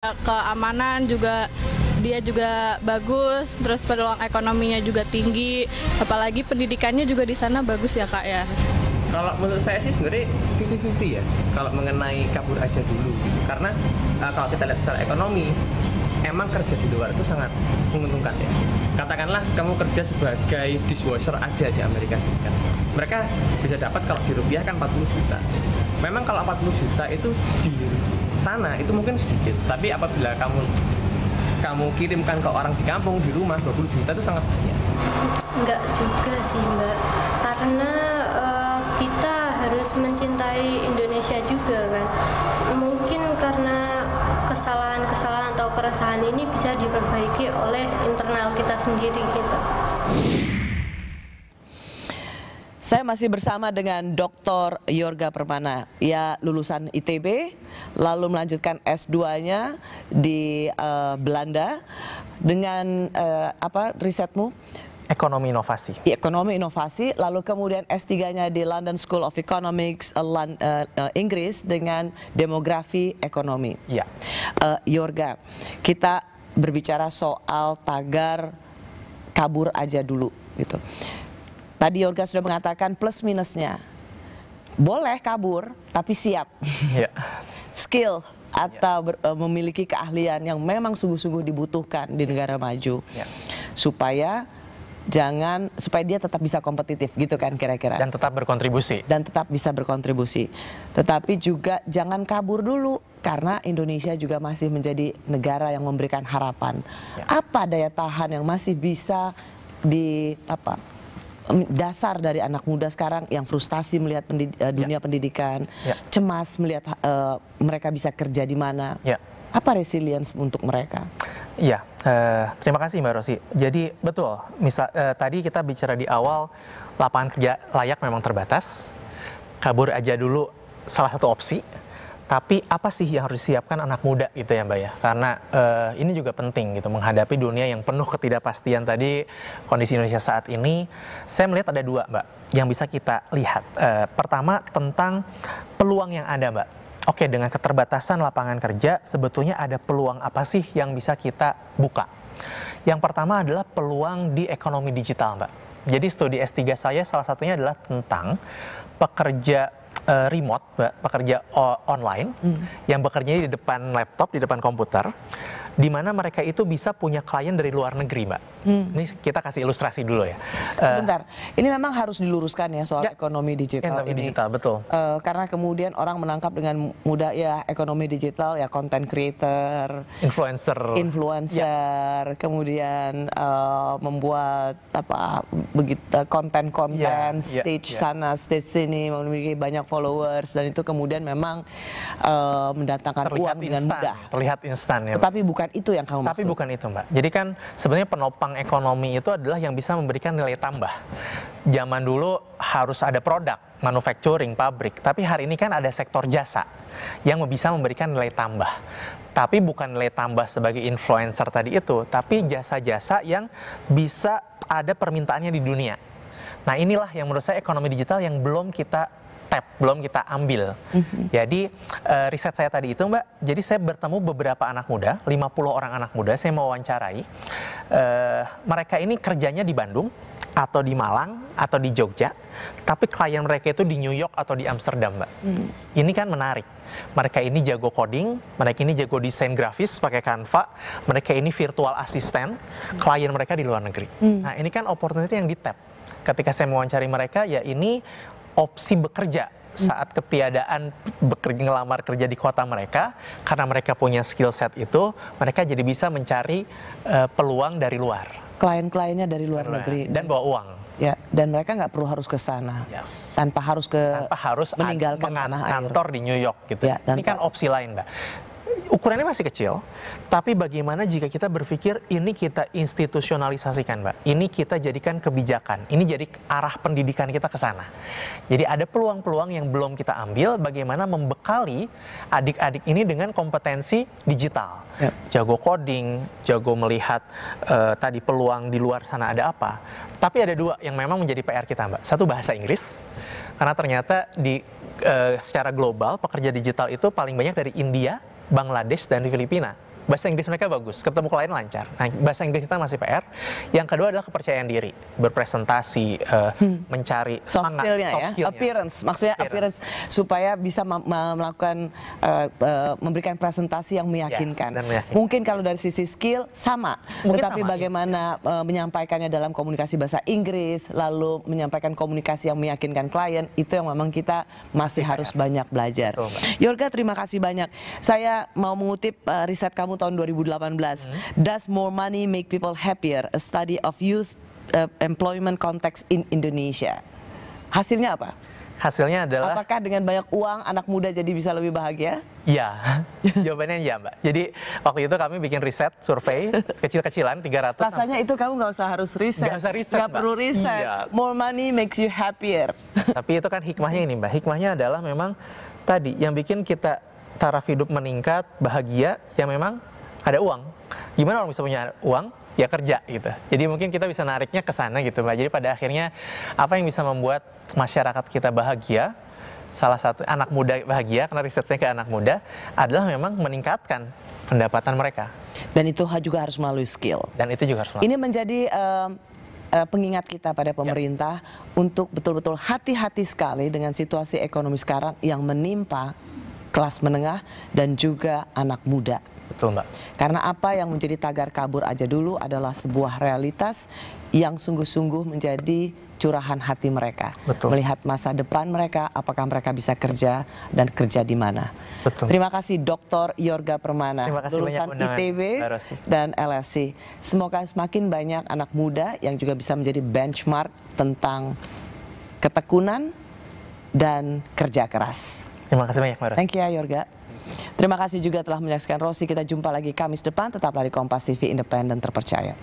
Keamanan juga dia juga bagus, terus peluang ekonominya juga tinggi, apalagi pendidikannya juga di sana bagus ya Kak ya. Kalau menurut saya sih sebenarnya 50-50 ya, kalau mengenai kabur aja dulu gitu. Karena kalau kita lihat secara ekonomi, emang kerja di luar itu sangat menguntungkan ya. Katakanlah kamu kerja sebagai dishwasher aja di Amerika Serikat. Mereka bisa dapat kalau di rupiah kan 40 juta. Memang kalau 40 juta itu di sana itu mungkin sedikit, tapi apabila kamu kirimkan ke orang di kampung, di rumah, 20 juta itu sangat banyak. Enggak juga sih Mbak, karena kita harus mencintai Indonesia juga kan. Mungkin karena kesalahan-kesalahan atau keresahan ini bisa diperbaiki oleh internal kita sendiri gitu. Saya masih bersama dengan Dr. Yorga Permana. Ia lulusan ITB, lalu melanjutkan S2-nya di Belanda dengan apa risetmu? Ekonomi inovasi. Ekonomi inovasi, lalu kemudian S3-nya di London School of Economics, Inggris dengan demografi ekonomi. Ya. Yorga, kita berbicara soal tagar kabur aja dulu gitu. Tadi Yorga sudah mengatakan plus minusnya. Boleh kabur, tapi siap. Ya. Skill atau memiliki keahlian yang memang sungguh-sungguh dibutuhkan di negara maju. Ya. Supaya dia tetap bisa kompetitif gitu kan kira-kira. Dan tetap berkontribusi. Dan tetap bisa berkontribusi. Tetapi juga jangan kabur dulu karena Indonesia juga masih menjadi negara yang memberikan harapan. Ya. Apa daya tahan yang masih bisa dasar dari anak muda sekarang yang frustasi melihat dunia pendidikan, cemas melihat mereka bisa kerja di mana. Apa resilience untuk mereka? Iya, terima kasih Mbak Rosi. Jadi betul, tadi kita bicara di awal lapangan kerja layak memang terbatas, kabur aja dulu salah satu opsi. Tapi apa sih yang harus disiapkan anak muda gitu ya Mbak ya? Karena ini juga penting gitu menghadapi dunia yang penuh ketidakpastian tadi, kondisi Indonesia saat ini. Saya melihat ada dua Mbak yang bisa kita lihat. Pertama tentang peluang yang ada Mbak. Oke, dengan keterbatasan lapangan kerja sebetulnya ada peluang apa sih yang bisa kita buka? Yang pertama adalah peluang di ekonomi digital Mbak. Jadi studi S3 saya salah satunya adalah tentang pekerja remote, pekerja online yang bekerja di depan laptop, di depan komputer, di mana mereka itu bisa punya klien dari luar negeri, Mbak. Ini kita kasih ilustrasi dulu ya. Sebentar, ini memang harus diluruskan ya soal ekonomi digital ekonomi ini. Digital, betul. Karena kemudian orang menangkap dengan mudah ya ekonomi digital ya content creator, influencer, kemudian membuat konten-konten stage sana, stage sini, memiliki banyak followers dan itu kemudian memang mendatangkan uang dengan mudah. Terlihat instan ya. Tetapi bukan itu yang kamu maksud. Tapi bukan itu Mbak. Jadi kan sebenarnya penopang ekonomi itu adalah yang bisa memberikan nilai tambah. Zaman dulu harus ada produk, manufacturing, pabrik. Tapi hari ini kan ada sektor jasa yang bisa memberikan nilai tambah. Tapi bukan nilai tambah sebagai influencer tadi itu, tapi jasa-jasa yang bisa ada permintaannya di dunia. Nah inilah yang menurut saya ekonomi digital yang belum kita belum kita ambil. Jadi riset saya tadi itu Mbak, jadi saya bertemu beberapa anak muda, 50 orang anak muda, saya mau wawancarai. Mereka ini kerjanya di Bandung, atau di Malang, atau di Jogja, tapi klien mereka itu di New York atau di Amsterdam Mbak. Ini kan menarik. Mereka ini jago coding, mereka ini jago desain grafis pakai Canva, mereka ini virtual assistant, klien mereka di luar negeri. Nah ini kan opportunity yang di-tap. Ketika saya mewawancari mereka, ya ini opsi bekerja saat ketiadaan ngelamar kerja di kota mereka, karena mereka punya skill set itu, mereka jadi bisa mencari peluang dari luar. Klien-kliennya dari luar negeri. Dan bawa uang. Ya, dan mereka nggak perlu harus ke sana, tanpa harus meninggalkan tanah air. Kantor di New York gitu. Ya, ini kan opsi lain, Mbak. Ukurannya masih kecil, tapi bagaimana jika kita berpikir ini kita institusionalisasikan, Mbak. Ini kita jadikan kebijakan, ini jadi arah pendidikan kita ke sana. Jadi ada peluang-peluang yang belum kita ambil, bagaimana membekali adik-adik ini dengan kompetensi digital. Jago coding, jago melihat tadi peluang di luar sana ada apa. Tapi ada dua yang memang menjadi PR kita, Mbak. Satu bahasa Inggris, karena ternyata secara global pekerja digital itu paling banyak dari India, Bangladesh dan di Filipina. bahasa Inggris mereka bagus, ketemu klien lancar. Nah, bahasa Inggris kita masih PR. Yang kedua adalah kepercayaan diri, berpresentasi, mencari Soft semangat, skill-nya soft ya, skill-nya. appearance, maksudnya appearance supaya bisa melakukan memberikan presentasi yang meyakinkan. dan meyakinkan. Mungkin kalau dari sisi skill sama, Mungkin tetapi sama, bagaimana menyampaikannya dalam komunikasi bahasa Inggris, lalu menyampaikan komunikasi yang meyakinkan klien, itu yang memang kita masih harus banyak belajar. Betul, Mbak. Yorga, terima kasih banyak. Saya mau mengutip riset kamu tahun 2018. Does more money make people happier? A study of youth employment context in Indonesia. Hasilnya apa? Hasilnya adalah Apakah dengan banyak uang anak muda jadi bisa lebih bahagia? iya. Jawabannya iya, Mbak. Jadi waktu itu kami bikin riset, survei kecil-kecilan 300. Rasanya itu kamu nggak usah harus riset. Nggak usah riset, Nggak Mbak. perlu riset. Iya. More money makes you happier. Tapi itu kan hikmahnya ini, Mbak. Hikmahnya adalah memang tadi yang bikin kita taraf hidup meningkat, bahagia, ya memang ada uang. Gimana orang bisa punya uang? Ya kerja gitu. Jadi mungkin kita bisa nariknya ke sana gitu, Mbak. Jadi pada akhirnya apa yang bisa membuat masyarakat kita bahagia? Salah satu anak muda bahagia, karena risetnya ke anak muda, adalah memang meningkatkan pendapatan mereka. Dan itu juga harus melalui skill. Dan itu juga harus Ini menjadi pengingat kita pada pemerintah untuk betul-betul hati-hati sekali dengan situasi ekonomi sekarang yang menimpa kelas menengah dan juga anak muda. Betul, Mbak. Karena apa yang menjadi tagar kabur aja dulu adalah sebuah realitas yang sungguh-sungguh menjadi curahan hati mereka. Betul. Melihat masa depan mereka, apakah mereka bisa kerja dan kerja di mana. Betul. Terima kasih Dr. Yorga Permana, Terima kasih lulusan banyak undangan, ITB Mbak Rosi. dan LSI. Semoga semakin banyak anak muda yang juga bisa menjadi benchmark tentang ketekunan dan kerja keras. Terima kasih banyak, Mbak Rosi. Thank you ya Yorga. Terima kasih juga telah menyaksikan Rosi. Kita jumpa lagi Kamis depan. Tetaplah di Kompas TV, independen terpercaya.